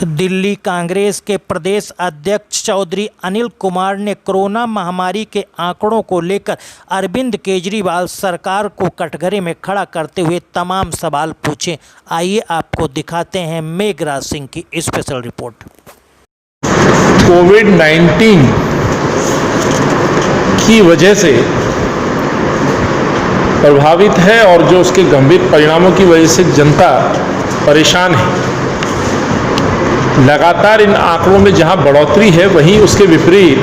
दिल्ली कांग्रेस के प्रदेश अध्यक्ष चौधरी अनिल कुमार ने कोरोना महामारी के आंकड़ों को लेकर अरविंद केजरीवाल सरकार को कटघरे में खड़ा करते हुए तमाम सवाल पूछे। आइए आपको दिखाते हैं मेघराज सिंह की स्पेशल रिपोर्ट। कोविड-19 की वजह से प्रभावित है और जो उसके गंभीर परिणामों की वजह से जनता परेशान है। लगातार इन आंकड़ों में जहां बढ़ोतरी है, वहीं उसके विपरीत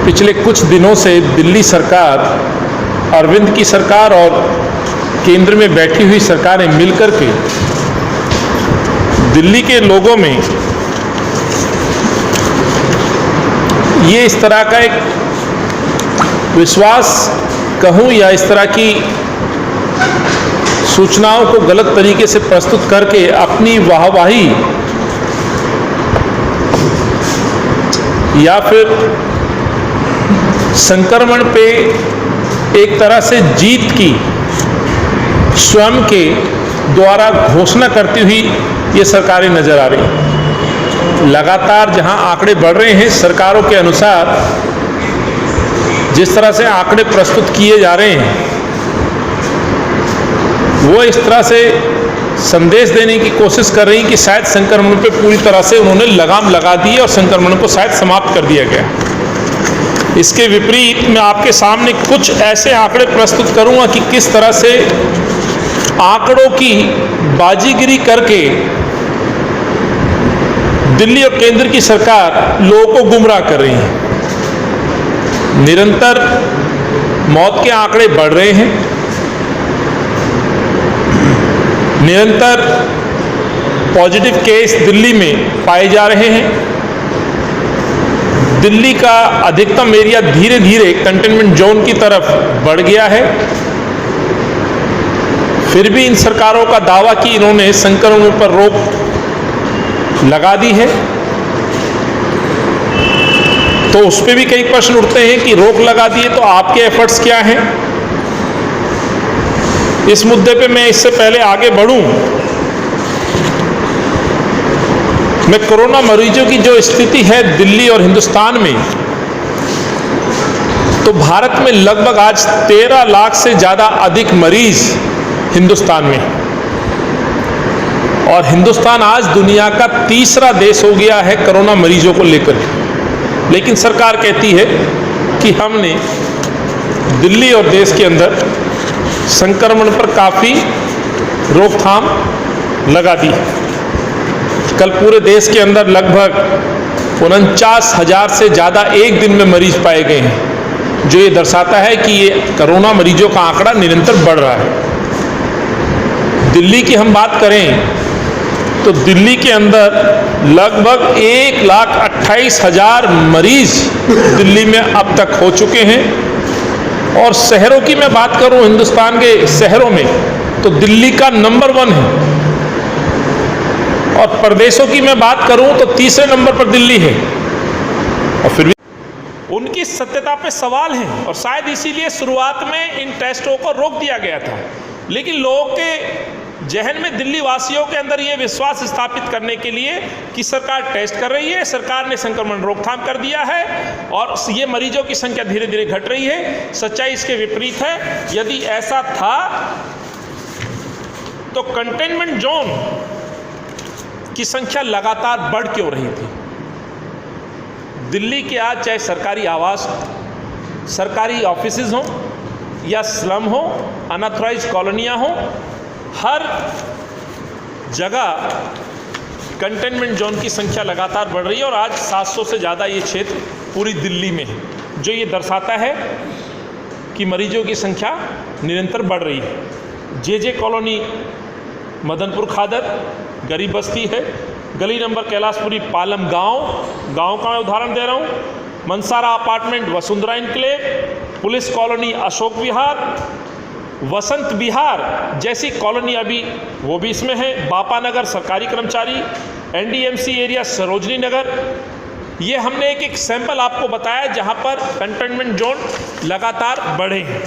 पिछले कुछ दिनों से दिल्ली सरकार, अरविंद की सरकार और केंद्र में बैठी हुई सरकारें मिलकर के दिल्ली के लोगों में ये इस तरह का एक विश्वास कहूं या इस तरह की सूचनाओं को गलत तरीके से प्रस्तुत करके अपनी वाहवाही या फिर संक्रमण पे एक तरह से जीत की स्वयं के द्वारा घोषणा करती हुई ये सरकारें नजर आ रही हैं। लगातार जहां आंकड़े बढ़ रहे हैं, सरकारों के अनुसार जिस तरह से आंकड़े प्रस्तुत किए जा रहे हैं, वो इस तरह से संदेश देने की कोशिश कर रही कि शायद संक्रमण पे पूरी तरह से उन्होंने लगाम लगा दी और संक्रमण को शायद समाप्त कर दिया गया। इसके विपरीत मैं आपके सामने कुछ ऐसे आंकड़े प्रस्तुत करूंगा कि किस तरह से आंकड़ों की बाजीगिरी करके दिल्ली और केंद्र की सरकार लोगों को गुमराह कर रही है। निरंतर मौत के आंकड़े बढ़ रहे हैं, निरंतर पॉजिटिव केस दिल्ली में पाए जा रहे हैं। दिल्ली का अधिकतम एरिया धीरे धीरे कंटेनमेंट जोन की तरफ बढ़ गया है। फिर भी इन सरकारों का दावा कि इन्होंने संक्रमण पर रोक लगा दी है, तो उस पर भी कई प्रश्न उठते हैं कि रोक लगा दिए तो आपके एफर्ट्स क्या हैं। इस मुद्दे पे मैं इससे पहले आगे बढ़ूं, मैं कोरोना मरीजों की जो स्थिति है दिल्ली और हिंदुस्तान में, तो भारत में लगभग आज 13 लाख से ज़्यादा अधिक मरीज हिंदुस्तान में, और हिंदुस्तान आज दुनिया का तीसरा देश हो गया है कोरोना मरीजों को लेकर। लेकिन सरकार कहती है कि हमने दिल्ली और देश के अंदर संक्रमण पर काफ़ी रोकथाम लगा दी। कल पूरे देश के अंदर लगभग 49,000 से ज़्यादा एक दिन में मरीज पाए गए हैं, जो ये दर्शाता है कि ये कोरोना मरीजों का आंकड़ा निरंतर बढ़ रहा है। दिल्ली की हम बात करें तो दिल्ली के अंदर लगभग 1,28,000 मरीज दिल्ली में अब तक हो चुके हैं। और शहरों की मैं बात करूं, हिंदुस्तान के शहरों में, तो दिल्ली का नंबर 1 है। और प्रदेशों की मैं बात करूं तो तीसरे नंबर पर दिल्ली है। और फिर भी उनकी सत्यता पे सवाल है, और शायद इसीलिए शुरुआत में इन टेस्टों को रोक दिया गया था। लेकिन लोगों के जहन में, दिल्ली वासियों के अंदर ये विश्वास स्थापित करने के लिए कि सरकार टेस्ट कर रही है, सरकार ने संक्रमण रोकथाम कर दिया है और ये मरीजों की संख्या धीरे धीरे घट रही है। सच्चाई इसके विपरीत है। यदि ऐसा था तो कंटेनमेंट जोन की संख्या लगातार बढ़ क्यों रही थी। दिल्ली के आज चाहे सरकारी आवास, सरकारी ऑफिसेज हों या स्लम हो, अनऑथराइज्ड कॉलोनियां हों, हर जगह कंटेनमेंट जोन की संख्या लगातार बढ़ रही है। और आज 700 से ज़्यादा ये क्षेत्र पूरी दिल्ली में है, जो ये दर्शाता है कि मरीजों की संख्या निरंतर बढ़ रही है। जे कॉलोनी मदनपुर खादर गरीब बस्ती है, गली नंबर कैलाशपुरी पालम गांव का मैं उदाहरण दे रहा हूँ, Mansara apartment Vasundhara enclave, police colony Ashok Vihar, Vasant Vihar जैसी कॉलोनी अभी वो भी इसमें है, बापा नगर सरकारी कर्मचारी, एनडीएमसी एरिया सरोजनी नगर। ये हमने एक सैंपल आपको बताया जहां पर कंटेनमेंट जोन लगातार बढ़े हैं।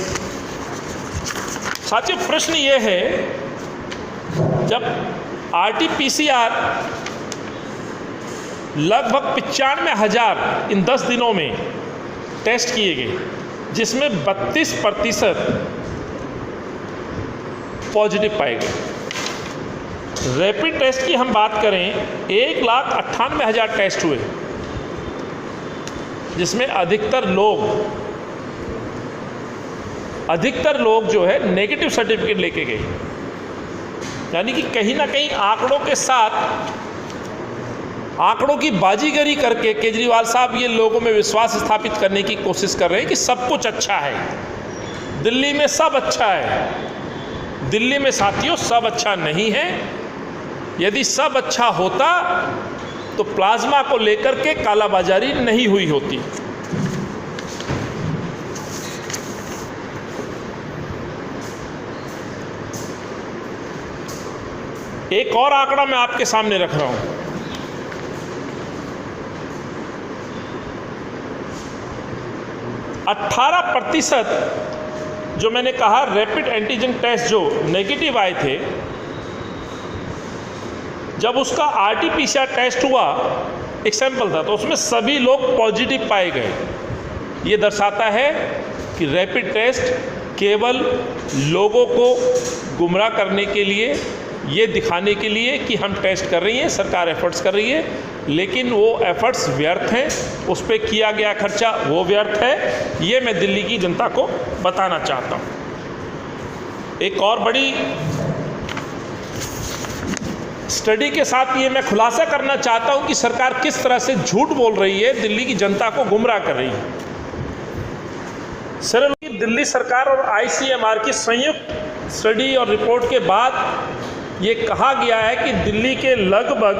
साथियों, प्रश्न ये है, जब आरटीपीसीआर लगभग 95,000 इन 10 दिनों में टेस्ट किए गए, जिसमें 32% पॉजिटिव पाए गए। रैपिड टेस्ट की हम बात करें, 1,98,000 टेस्ट हुए, जिसमें अधिकतर लोग जो है नेगेटिव सर्टिफिकेट लेके गए। यानी कि कहीं ना कहीं आंकड़ों के साथ आंकड़ों की बाजीगरी करके केजरीवाल साहब ये लोगों में विश्वास स्थापित करने की कोशिश कर रहे हैं कि सब कुछ अच्छा है, दिल्ली में सब अच्छा है। दिल्ली में साथियों सब अच्छा नहीं है। यदि सब अच्छा होता तो प्लाज्मा को लेकर के कालाबाजारी नहीं हुई होती। एक और आंकड़ा मैं आपके सामने रख रहा हूं। 18% जो मैंने कहा रैपिड एंटीजन टेस्ट जो नेगेटिव आए थे, जब उसका RT-PCR टेस्ट हुआ, एक सैंपल था, तो उसमें सभी लोग पॉजिटिव पाए गए। ये दर्शाता है कि रैपिड टेस्ट केवल लोगों को गुमराह करने के लिए, ये दिखाने के लिए कि हम टेस्ट कर रही हैं, सरकार एफर्ट्स कर रही है, लेकिन वो एफर्ट्स व्यर्थ हैं, उस पर किया गया खर्चा वो व्यर्थ है। ये मैं दिल्ली की जनता को बताना चाहता हूँ। एक और बड़ी स्टडी के साथ ये मैं खुलासा करना चाहता हूँ कि सरकार किस तरह से झूठ बोल रही है, दिल्ली की जनता को गुमराह कर रही है। सर, दिल्ली सरकार और ICMR की संयुक्त स्टडी और रिपोर्ट के बाद ये कहा गया है कि दिल्ली के लगभग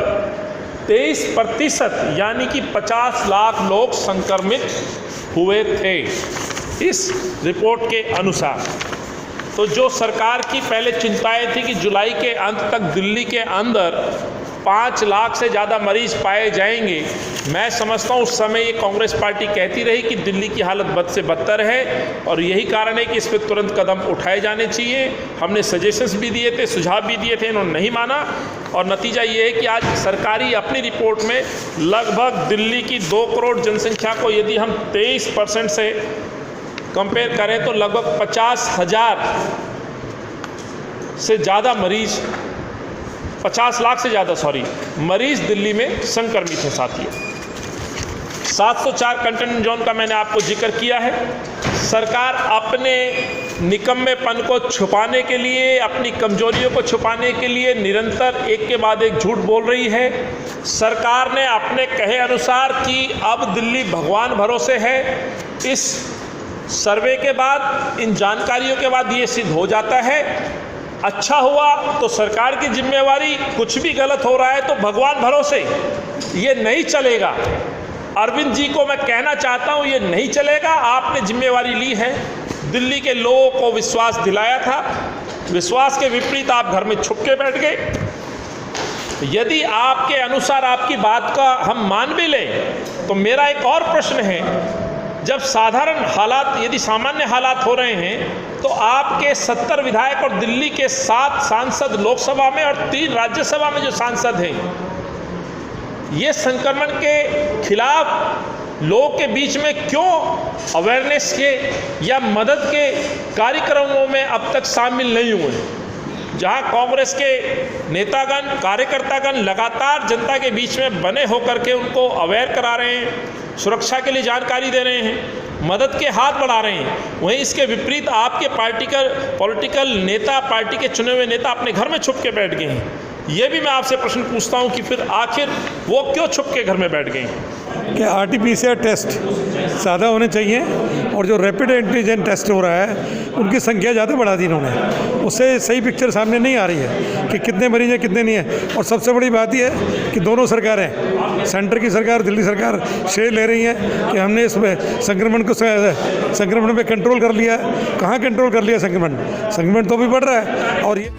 23% यानी कि 50 लाख लोग संक्रमित हुए थे इस रिपोर्ट के अनुसार। तो जो सरकार की पहले चिंताएं थी कि जुलाई के अंत तक दिल्ली के अंदर 5 लाख से ज़्यादा मरीज पाए जाएंगे, मैं समझता हूँ उस समय ये कांग्रेस पार्टी कहती रही कि दिल्ली की हालत बद से बदतर है और यही कारण है कि इस पर तुरंत कदम उठाए जाने चाहिए। हमने सजेशंस भी दिए थे, सुझाव भी दिए थे, इन्होंने नहीं माना और नतीजा ये है कि आज सरकारी अपनी रिपोर्ट में लगभग दिल्ली की 2 करोड़ जनसंख्या को यदि हम 23% से कंपेयर करें तो लगभग 50,000 से ज़्यादा मरीज, 50 लाख से ज़्यादा मरीज दिल्ली में संक्रमित हैं। साथियों, 704 कंटेनमेंट जोन का मैंने आपको जिक्र किया है। सरकार अपने निकम्मेपन को छुपाने के लिए, अपनी कमजोरियों को छुपाने के लिए निरंतर एक के बाद एक झूठ बोल रही है। सरकार ने अपने कहे अनुसार कि अब दिल्ली भगवान भरोसे है। इस सर्वे के बाद, इन जानकारियों के बाद ये सिद्ध हो जाता है। अच्छा हुआ तो सरकार की जिम्मेवारी, कुछ भी गलत हो रहा है तो भगवान भरोसे, ये नहीं चलेगा। अरविंद जी को मैं कहना चाहता हूँ, ये नहीं चलेगा। आपने जिम्मेवारी ली है, दिल्ली के लोगों को विश्वास दिलाया था, विश्वास के विपरीत आप घर में छुप के बैठ गए। यदि आपके अनुसार आपकी बात का हम मान भी लें तो मेरा एक और प्रश्न है, जब साधारण हालात, यदि सामान्य हालात हो रहे हैं तो आपके 70 विधायक और दिल्ली के 7 सांसद लोकसभा में और 3 राज्यसभा में जो सांसद हैं, ये संक्रमण के खिलाफ लोगों के बीच में क्यों अवेयरनेस के या मदद के कार्यक्रमों में अब तक शामिल नहीं हुए? जहां कांग्रेस के नेतागण, कार्यकर्तागण लगातार जनता के बीच में बने होकर के उनको अवेयर करा रहे हैं, सुरक्षा के लिए जानकारी दे रहे हैं, मदद के हाथ बढ़ा रहे हैं, वहीं इसके विपरीत आपके पॉलिटिकल नेता, पार्टी के चुने हुए नेता अपने घर में छुप के बैठ गए हैं। ये भी मैं आपसे प्रश्न पूछता हूं कि फिर आखिर वो क्यों छुप के घर में बैठ गए हैं? कि RT-PCR टेस्ट ज़्यादा होने चाहिए और जो रैपिड एंटीजन टेस्ट हो रहा है उनकी संख्या ज़्यादा बढ़ा दी इन्होंने, उससे सही पिक्चर सामने नहीं आ रही है कि कितने मरीज हैं कितने नहीं है। और सबसे बड़ी बात यह है कि दोनों सरकारें, सेंटर की सरकार, दिल्ली सरकार श्रेय ले रही है कि हमने इस संक्रमण पे कंट्रोल कर लिया। कहाँ कंट्रोल कर लिया? संक्रमण तो भी बढ़ रहा है। और ये